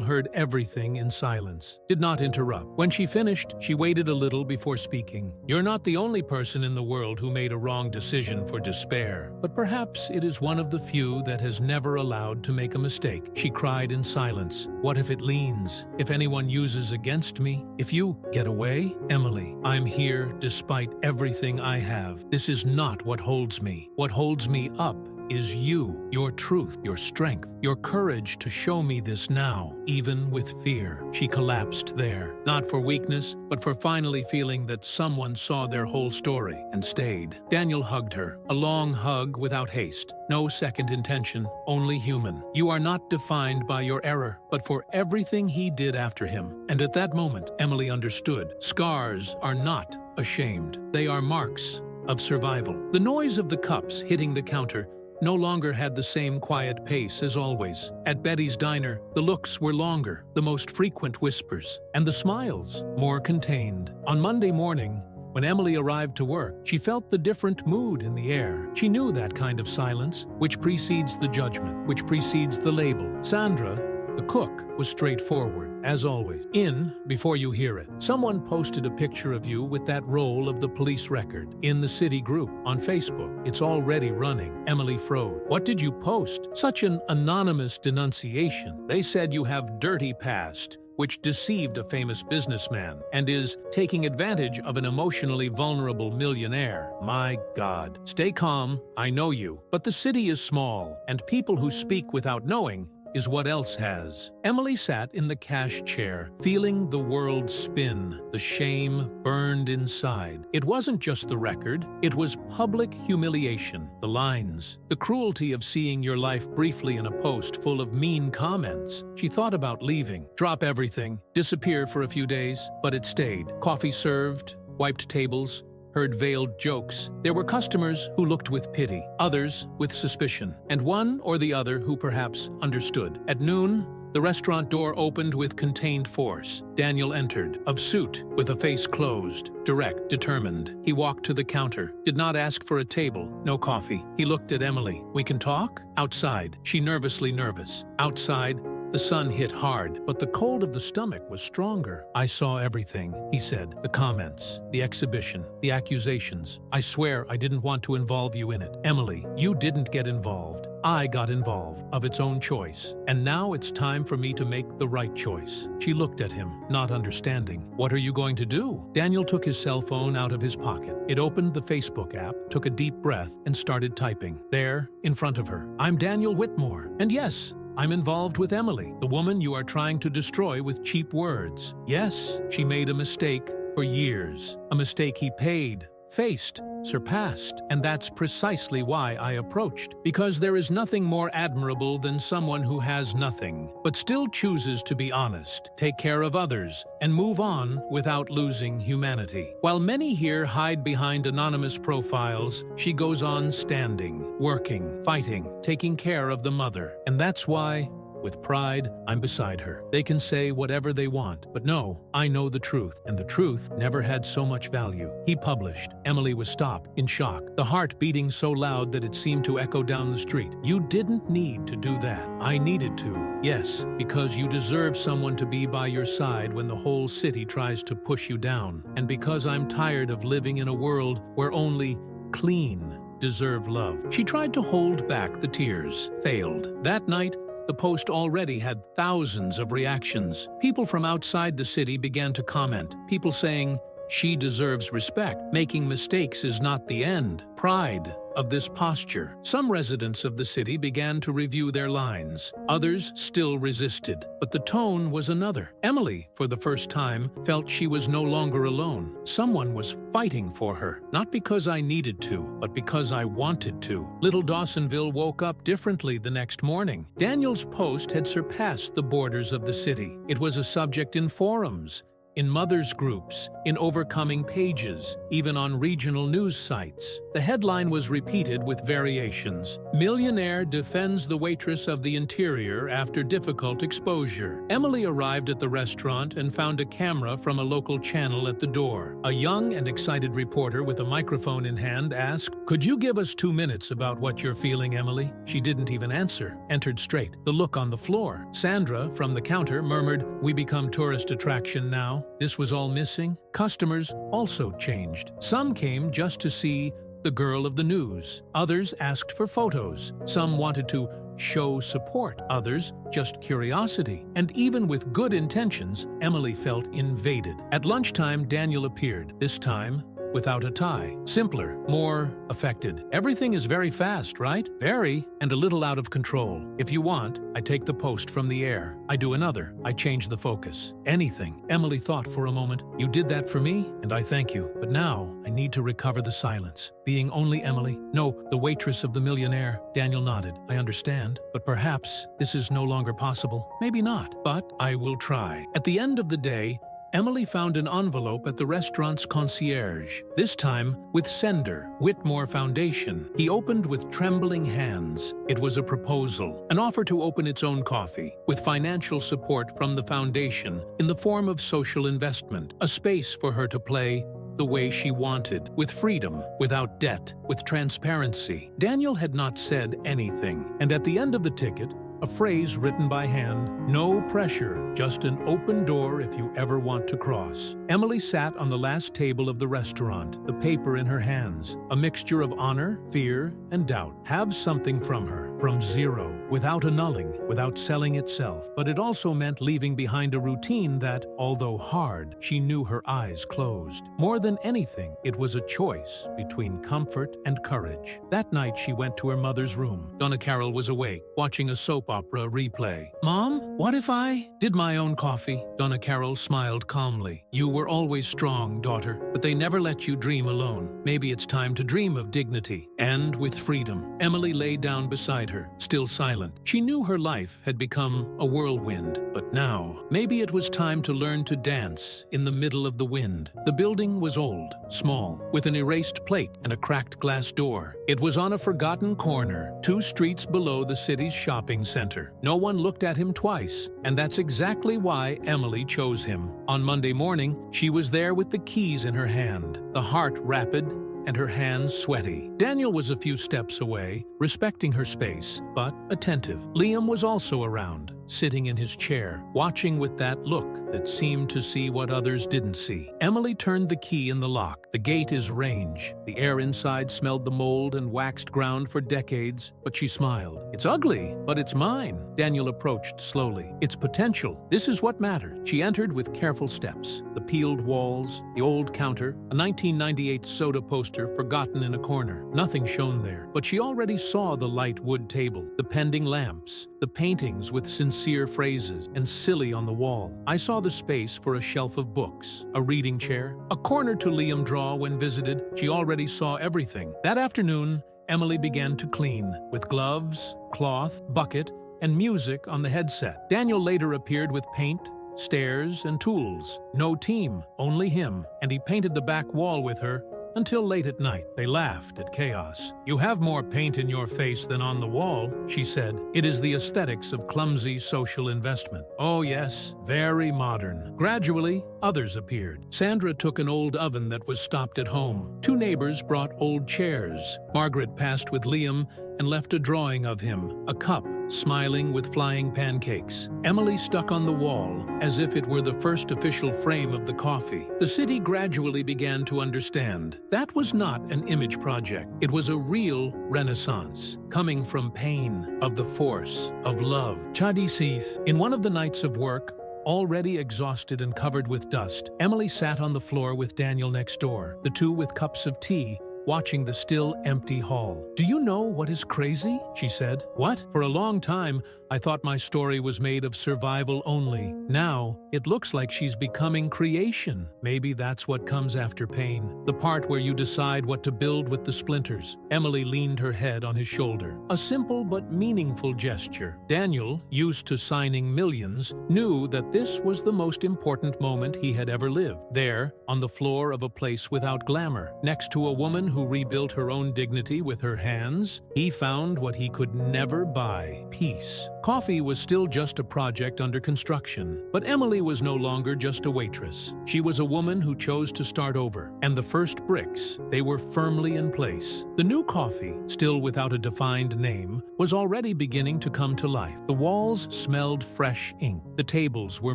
heard everything in silence, did not interrupt. When she finished, she waited a little before speaking. "You're not the only person in the world who made a wrong decision for despair, but perhaps it is one of the few that has never allowed to make a mistake." She cried in silence. "What if it leans? If anyone uses against me? If you get away? Emily, I'm here despite everything I have. This is not what holds me. What holds me up is you, your truth, your strength, your courage to show me this now, even with fear." She collapsed there, not for weakness, but for finally feeling that someone saw their whole story and stayed. Daniel hugged her, a long hug without haste. No second intention, only human. "You are not defined by your error, but for everything he did after him." And at that moment, Emily understood. Scars are not ashamed. They are marks of survival. The noise of the cups hitting the counter no longer had the same quiet pace as always. At Betty's diner, the looks were longer, the most frequent whispers, and the smiles more contained. On Monday morning, when Emily arrived to work, she felt the different mood in the air. She knew that kind of silence, which precedes the judgment, which precedes the label. Sandra, the cook, was straightforward, as always. "In before you hear it. Someone posted a picture of you with that roll of the police record in the city group on Facebook. It's already running." Emily froze. "What did you post?" "Such an anonymous denunciation. They said you have dirty past, which deceived a famous businessman and is taking advantage of an emotionally vulnerable millionaire." My God. "Stay calm. I know you. But the city is small, and people who speak without knowing is what else has." Emily sat in the cash chair, feeling the world spin. The shame burned inside. It wasn't just the record, it was public humiliation. The lines, the cruelty of seeing your life briefly in a post full of mean comments. She thought about leaving, drop everything, disappear for a few days, but it stayed. Coffee served, wiped tables, heard veiled jokes. There were customers who looked with pity, others with suspicion, and one or the other who perhaps understood. At noon, the restaurant door opened with contained force. Daniel entered, of suit, with a face closed, direct, determined. He walked to the counter, did not ask for a table, no coffee. He looked at Emily. "We can talk?" Outside, she nervously nervous. Outside, the sun hit hard, but the cold of the stomach was stronger. "I saw everything," he said. "The comments, the exhibition, the accusations. I swear I didn't want to involve you in it. Emily, you didn't get involved. I got involved, of its own choice. And now it's time for me to make the right choice." She looked at him, not understanding. "What are you going to do?" Daniel took his cell phone out of his pocket. It opened the Facebook app, took a deep breath, and started typing. There, in front of her. "I'm Daniel Whitmore. And yes, I'm involved with Emily, the woman you are trying to destroy with cheap words. Yes, she made a mistake for years. A mistake he paid, faced, surpassed. And that's precisely why I approached. Because there is nothing more admirable than someone who has nothing, but still chooses to be honest, take care of others, and move on without losing humanity. While many here hide behind anonymous profiles, she goes on standing, working, fighting, taking care of the mother. And that's why, with pride, I'm beside her. They can say whatever they want, but no, I know the truth, and the truth never had so much value. He published. Emily was stopped, in shock, the heart beating so loud that it seemed to echo down the street. You didn't need to do that. I needed to. Yes, because you deserve someone to be by your side when the whole city tries to push you down. And because I'm tired of living in a world where only clean deserve love. She tried to hold back the tears, failed. That night, the post already had thousands of reactions. People from outside the city began to comment, people saying, "She deserves respect. Making mistakes is not the end." Pride of this posture. Some residents of the city began to review their lines. Others still resisted, but the tone was another. Emily, for the first time, felt she was no longer alone. Someone was fighting for her, not because I needed to, but because I wanted to. Little Dawsonville woke up differently the next morning. Daniel's post had surpassed the borders of the city. It was a subject in forums, in mothers' groups, in overcoming pages, even on regional news sites. The headline was repeated with variations. Millionaire defends the waitress of the interior after difficult exposure. Emily arrived at the restaurant and found a camera from a local channel at the door. A young and excited reporter with a microphone in hand asked, "Could you give us 2 minutes about what you're feeling, Emily?" She didn't even answer, entered straight, the look on the floor. Sandra, from the counter, murmured, "We become tourist attraction now." This was all missing. Customers also changed. Some came just to see the girl of the news. Others asked for photos. Some wanted to show support. Others just curiosity. And even with good intentions, Emily felt invaded. At lunchtime, Daniel appeared, this time without a tie. Simpler, more affected. "Everything is very fast, right? Very, and a little out of control. If you want, I take the post from the air. I do another. I change the focus. Anything." Emily thought for a moment. "You did that for me, and I thank you. But now, I need to recover the silence." Being only Emily, no, the waitress of the millionaire, Daniel nodded. "I understand, but perhaps this is no longer possible. Maybe not, but I will try." At the end of the day, Emily found an envelope at the restaurant's concierge, this time with sender, Whitmore Foundation. He opened with trembling hands. It was a proposal, an offer to open its own coffee, with financial support from the foundation in the form of social investment, a space for her to play the way she wanted, with freedom, without debt, with transparency. Daniel had not said anything, and at the end of the ticket, a phrase written by hand, "No pressure, just an open door if you ever want to cross." Emily sat on the last table of the restaurant, the paper in her hands, a mixture of honor, fear, and doubt. Have something from her, from zero, without annulling, without selling itself. But it also meant leaving behind a routine that, although hard, she knew her eyes closed. More than anything, it was a choice between comfort and courage. That night she went to her mother's room. Donna Carroll was awake, watching a soap opera replay. "Mom, what if I did my own coffee?" Donna Carroll smiled calmly. "You were always strong, daughter, but they never let you dream alone. Maybe it's time to dream of dignity and with freedom." Emily lay down beside her, still silent. She knew her life had become a whirlwind, but now, maybe it was time to learn to dance in the middle of the wind. The building was old, small, with an erased plate and a cracked glass door. It was on a forgotten corner, 2 streets below the city's shopping center. No one looked at him twice, and that's exactly why Emily chose him. On Monday morning, she was there with the keys in her hand, the heart rapid and her hands sweaty. Daniel was a few steps away, respecting her space, but attentive. Liam was also around, sitting in his chair, watching with that look that seemed to see what others didn't see. Emily turned the key in the lock. The gate is range. The air inside smelled the mold and waxed ground for decades, but she smiled. "It's ugly, but it's mine." Daniel approached slowly. "It's potential. This is what mattered." She entered with careful steps. The peeled walls, the old counter, a 1998 soda poster forgotten in a corner. Nothing shone there, but she already saw the light wood table, the pending lamps, the paintings with sincere phrases and silly on the wall. I saw the space for a shelf of books, a reading chair, a corner to Liam draw when visited. She already saw everything. That afternoon, Emily began to clean, with gloves, cloth, bucket, and music on the headset. Daniel later appeared with paint, stairs, and tools. No team, only him, and he painted the back wall with her until late at night. They laughed at chaos. "You have more paint in your face than on the wall," she said. "It is the aesthetics of clumsy social investment." Oh yes, very modern. Gradually, others appeared. Sandra took an old oven that was stopped at home. Two neighbors brought old chairs. Margaret passed with Liam and left a drawing of him, a cup, smiling with flying pancakes. Emily stuck on the wall, as if it were the first official frame of the coffee. The city gradually began to understand. That was not an image project. It was a real renaissance, coming from pain, of the force, of love. Chadisith. In one of the nights of work, already exhausted and covered with dust, Emily sat on the floor with Daniel next door, the two with cups of tea, watching the still empty hall. "Do you know what is crazy?" she said. "What? For a long time, I thought my story was made of survival only. Now, it looks like she's becoming creation. Maybe that's what comes after pain. The part where you decide what to build with the splinters." Emily leaned her head on his shoulder. A simple but meaningful gesture. Daniel, used to signing millions, knew that this was the most important moment he had ever lived. There, on the floor of a place without glamour, next to a woman who rebuilt her own dignity with her hands, he found what he could never buy: peace. Coffee was still just a project under construction, but Emily was no longer just a waitress. She was a woman who chose to start over, and the first bricks, they were firmly in place. The new coffee, still without a defined name, was already beginning to come to life. The walls smelled fresh ink. The tables were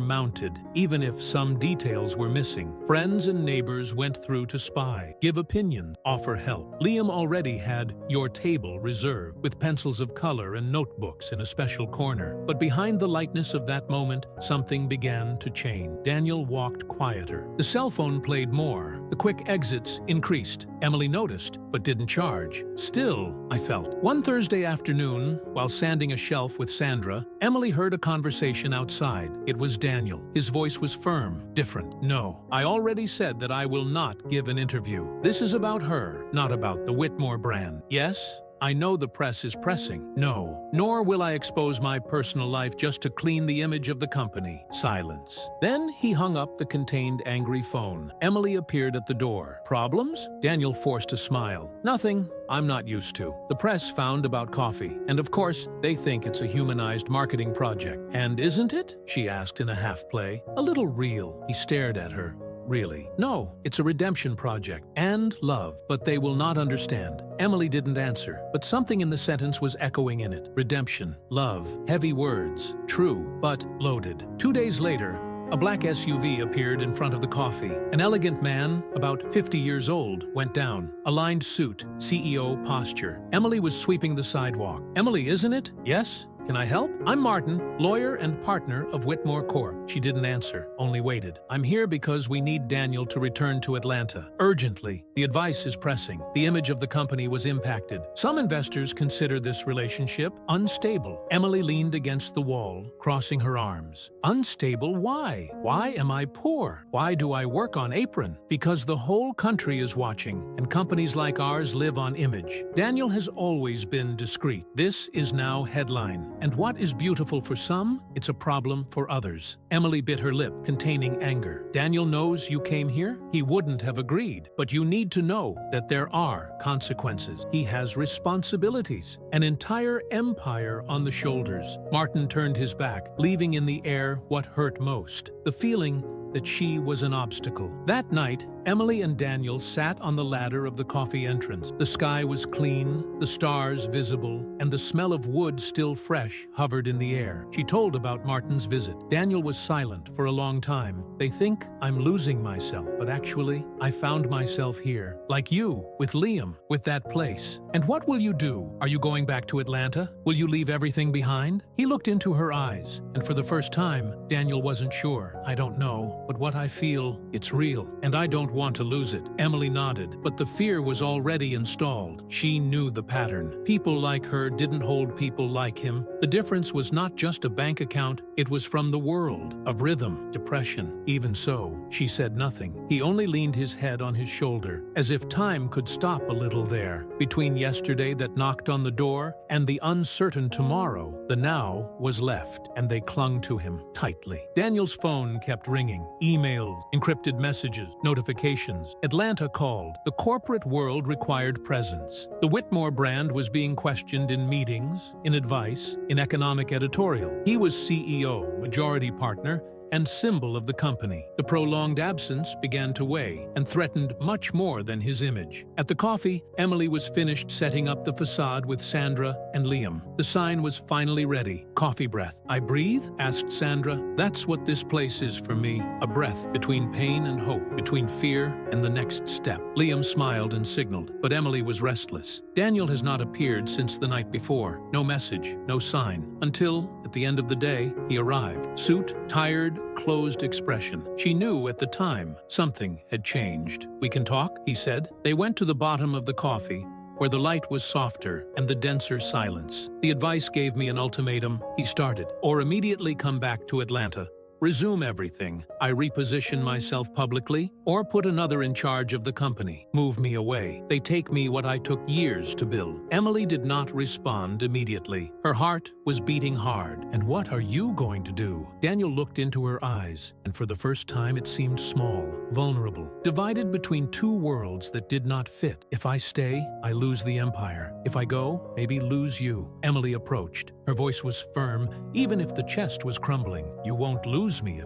mounted, even if some details were missing. Friends and neighbors went through to spy, give opinions, offer help. Liam already had "your table" reserved, with pencils of color and notebooks in a special corner. But behind the lightness of that moment, something began to change. Daniel walked quieter. The cell phone played more. The quick exits increased. Emily noticed, but didn't charge. Still, I felt. One Thursday afternoon, while sanding a shelf with Sandra, Emily heard a conversation outside. It was Daniel. His voice was firm, different. "No, I already said that I will not give an interview. This is about her, not about the Whitmore brand. Yes, I know the press is pressing. No, nor will I expose my personal life just to clean the image of the company." Silence. Then he hung up the contained angry phone. Emily appeared at the door. "Problems?" Daniel forced a smile. "Nothing I'm not used to. The press found about coffee, and of course, they think it's a humanized marketing project." "And isn't it?" she asked in a half-play. "A little real." He stared at her. "Really?" "No, it's a redemption project. And love. But they will not understand." Emily didn't answer, but something in the sentence was echoing in it. Redemption, love, heavy words, true, but loaded. 2 days later, a black SUV appeared in front of the coffee. An elegant man, about 50 years old, went down. Aligned suit, CEO posture. Emily was sweeping the sidewalk. "Emily, isn't it?" "Yes. Can I help?" "I'm Martin, lawyer and partner of Whitmore Corp." She didn't answer, only waited. "I'm here because we need Daniel to return to Atlanta. Urgently. The advice is pressing. The image of the company was impacted. Some investors consider this relationship unstable." Emily leaned against the wall, crossing her arms. "Unstable? Why? Why am I poor? Why do I work on apron?" "Because the whole country is watching, and companies like ours live on image." Daniel has always been discreet. This is now headline. And what is beautiful for some, it's a problem for others. Emily bit her lip, containing anger. "Daniel knows you came here? He wouldn't have agreed. But you need to know that there are consequences. He has responsibilities, an entire empire on the shoulders." Martin turned his back, leaving in the air what hurt most, the feeling that she was an obstacle. That night, Emily and Daniel sat on the ladder of the coffee entrance. The sky was clean, the stars visible, and the smell of wood still fresh hovered in the air. She told about Martin's visit. Daniel was silent for a long time. "They think I'm losing myself, but actually, I found myself here. Like you, with Liam, with that place. And what will you do? Are you going back to Atlanta? Will you leave everything behind?" He looked into her eyes, and for the first time, Daniel wasn't sure. "I don't know. but what I feel, it's real, and I don't want to lose it." Emily nodded, but the fear was already installed. She knew the pattern. People like her didn't hold people like him. The difference was not just a bank account, it was from the world of rhythm, depression. Even so, she said nothing. He only leaned his head on his shoulder, as if time could stop a little there. Between yesterday that knocked on the door and the uncertain tomorrow, the now was left, and they clung to him tightly. Daniel's phone kept ringing. Emails, encrypted messages, notifications. Atlanta called. The corporate world required presence. The Whitmore brand was being questioned in meetings, in advice, in economic editorial. He was CEO, majority partner, and symbol of the company. The prolonged absence began to weigh and threatened much more than his image. At the coffee, Emily was finished setting up the facade with Sandra and Liam. The sign was finally ready. Coffee breath. "I breathe?" asked Sandra. "That's what this place is for me. A breath between pain and hope, between fear and the next step." Liam smiled and signaled, but Emily was restless. Daniel has not appeared since the night before. No message, no sign. Until, at the end of the day, he arrived. Suit, tired, closed expression. She knew at the time something had changed. "We can talk," he said. They went to the bottom of the coffee, where the light was softer and the denser silence. "The advice gave me an ultimatum," he started, "or immediately come back to Atlanta. Resume everything. I reposition myself publicly, or put another in charge of the company. Move me away. They take me what I took years to build." Emily did not respond immediately. Her heart was beating hard. "And what are you going to do?" Daniel looked into her eyes, and for the first time it seemed small, vulnerable, divided between two worlds that did not fit. "If I stay, I lose the empire. If I go, maybe lose you." Emily approached. Her voice was firm, even if the chest was crumbling. "You won't lose me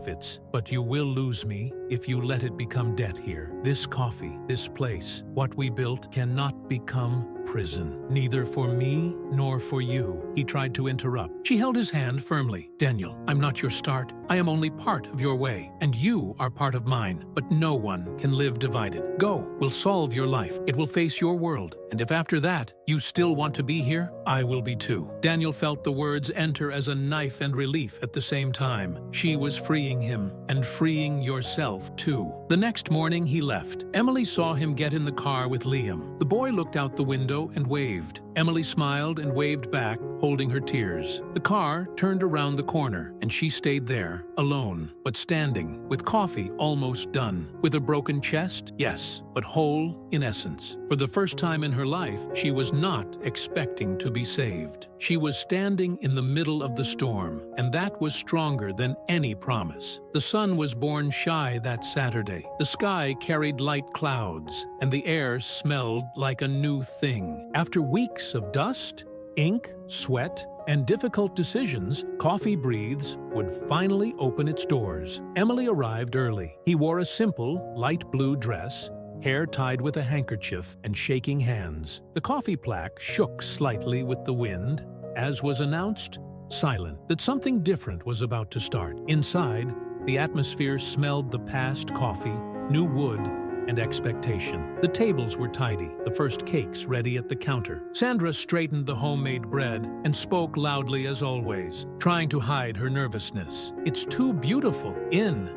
but you will lose me if you let it become debt here. This coffee, this place, what we built cannot become prison. Neither for me nor for you." He tried to interrupt. She held his hand firmly. "Daniel, I'm not your start. I am only part of your way, and you are part of mine. But no one can live divided. Go, we'll solve your life. It will face your world. And if after that you still want to be here, I will be too." Daniel felt the words enter as a knife and relief at the same time. She was freeing him, and freeing yourself too. The next morning he left. Emily saw him get in the car with Liam. The boy looked out the window and waved. Emily smiled and waved back, holding her tears. The car turned around the corner, and she stayed there, alone, but standing, with coffee almost done. With a broken chest, yes, but whole in essence. For the first time in her life, she was not expecting to be saved. She was standing in the middle of the storm, and that was stronger than any promise. The sun was born shy that Saturday. The sky carried light clouds, and the air smelled like a new thing. After weeks of dust, ink, sweat, and difficult decisions, Coffee Breathes would finally open its doors. Emily arrived early. He wore a simple, light blue dress, hair tied with a handkerchief, and shaking hands. The coffee plaque shook slightly with the wind, as was announced, silent, that something different was about to start. Inside, the atmosphere smelled the past coffee, new wood, and expectation. The tables were tidy, the first cakes ready at the counter. Sandra straightened the homemade bread and spoke loudly as always, trying to hide her nervousness. "It's too beautiful.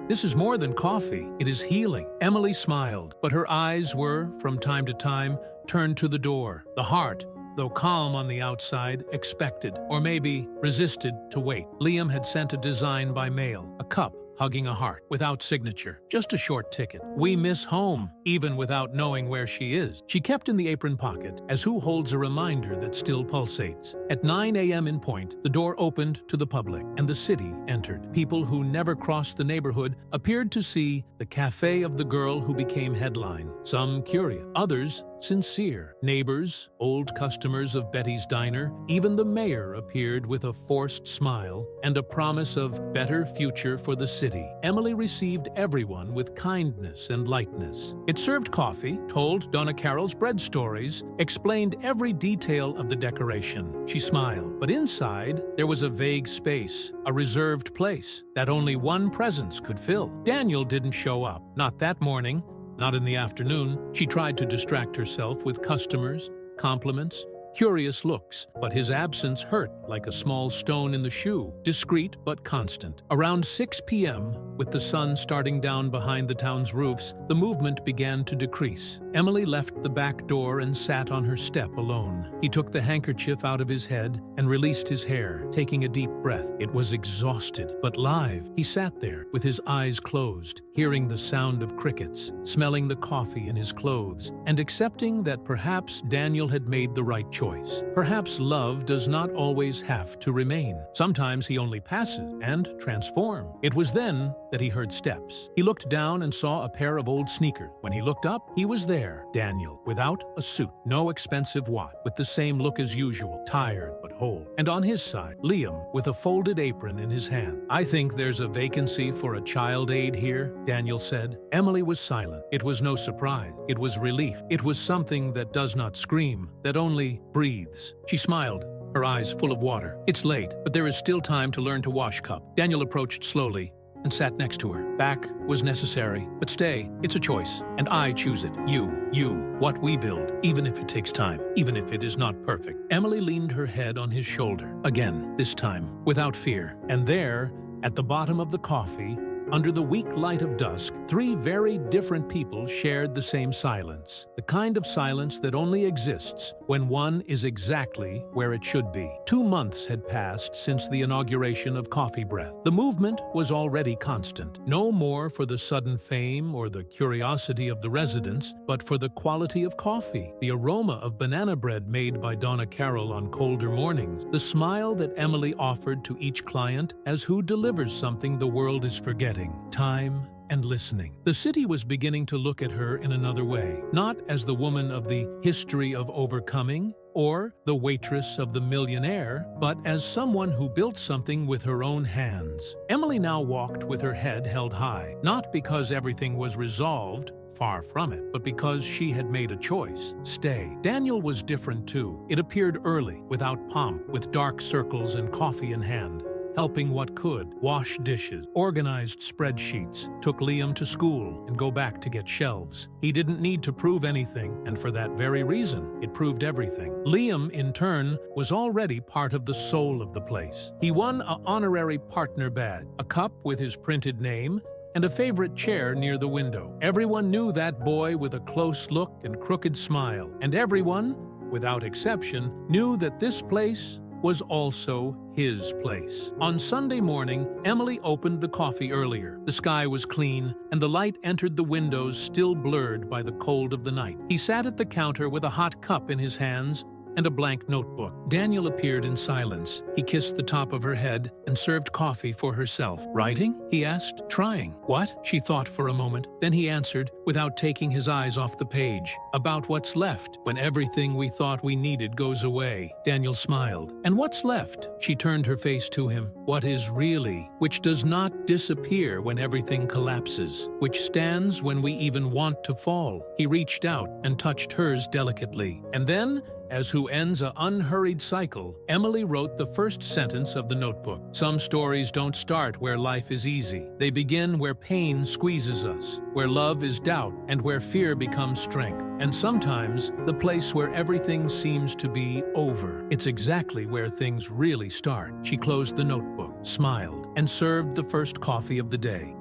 This is more than coffee. It is healing." Emily smiled, but her eyes were, from time to time, turned to the door. The heart, though calm on the outside, expected, or maybe resisted, to wait. Liam had sent a design by mail, a cup hugging a heart, without signature, just a short ticket. "We miss home," even without knowing where she is. She kept in the apron pocket, as who holds a reminder that still pulsates. At 9 a.m. in point, the door opened to the public, and the city entered. People who never crossed the neighborhood appeared to see the cafe of the girl who became headline. Some curious, others sincere. Neighbors, old customers of Betty's Diner, even the mayor appeared with a forced smile and a promise of better future for the city. Emily received everyone with kindness and lightness. It served coffee, told Donna Carroll's bread stories, explained every detail of the decoration. She smiled, but inside there was a vague space, a reserved place that only one presence could fill. Daniel didn't show up, not that morning. Not in the afternoon. She tried to distract herself with customers, compliments, curious looks, but his absence hurt like a small stone in the shoe, discreet but constant. Around 6 p.m., with the sun starting down behind the town's roofs, the movement began to decrease. Emily left the back door and sat on her step alone. He took the handkerchief out of his head and released his hair, taking a deep breath. It was exhausted, but live. He sat there with his eyes closed, hearing the sound of crickets, smelling the coffee in his clothes, and accepting that perhaps Daniel had made the right choice. Perhaps love does not always have to remain. Sometimes he only passes and transforms. It was then that he heard steps. He looked down and saw a pair of old sneakers. When he looked up, he was there, Daniel, without a suit, no expensive watch, with the same look as usual, tired but whole. And on his side, Liam, with a folded apron in his hand. "I think there's a vacancy for a child aide here," Daniel said. Emily was silent. It was no surprise. It was relief. It was something that does not scream, that only breathes. She smiled, her eyes full of water. "It's late, but there is still time to learn to wash cup." Daniel approached slowly and sat next to her. "Back was necessary, but stay, it's a choice, and I choose it. You, what we build, even if it takes time, even if it is not perfect." Emily leaned her head on his shoulder, again, this time, without fear. And there, at the bottom of the coffee, under the weak light of dusk, three very different people shared the same silence. The kind of silence that only exists when one is exactly where it should be. 2 months had passed since the inauguration of Coffee Breath. The movement was already constant. No more for the sudden fame or the curiosity of the residents, but for the quality of coffee, the aroma of banana bread made by Donna Carroll on colder mornings, the smile that Emily offered to each client as who delivers something the world is forgetting. Time and listening. The city was beginning to look at her in another way, not as the woman of the history of overcoming or the waitress of the millionaire, but as someone who built something with her own hands. Emily now walked with her head held high, not because everything was resolved, far from it, but because she had made a choice. Stay. Daniel was different too. It appeared early, without pomp, with dark circles and coffee in hand. Helping what could, wash dishes, organized spreadsheets, took Liam to school and go back to get shelves. He didn't need to prove anything, and for that very reason, it proved everything. Liam, in turn, was already part of the soul of the place. He won an honorary partner badge, a cup with his printed name, and a favorite chair near the window. Everyone knew that boy with a close look and crooked smile, and everyone, without exception, knew that this place was also his place. On Sunday morning, Emily opened the coffee earlier. The sky was clean, and the light entered the windows still blurred by the cold of the night. He sat at the counter with a hot cup in his hands and a blank notebook. Daniel appeared in silence. He kissed the top of her head and served coffee for herself. "Writing?" he asked. "Trying." "What?" She thought for a moment. Then he answered, without taking his eyes off the page. "About what's left when everything we thought we needed goes away." Daniel smiled. "And what's left?" She turned her face to him. "What is really, which does not disappear when everything collapses, which stands when we even want to fall." He reached out and touched hers delicately. And then, as who ends an unhurried cycle, Emily wrote the first sentence of the notebook. "Some stories don't start where life is easy. They begin where pain squeezes us, where love is doubt, and where fear becomes strength. And sometimes, the place where everything seems to be over, it's exactly where things really start." She closed the notebook, smiled, and served the first coffee of the day.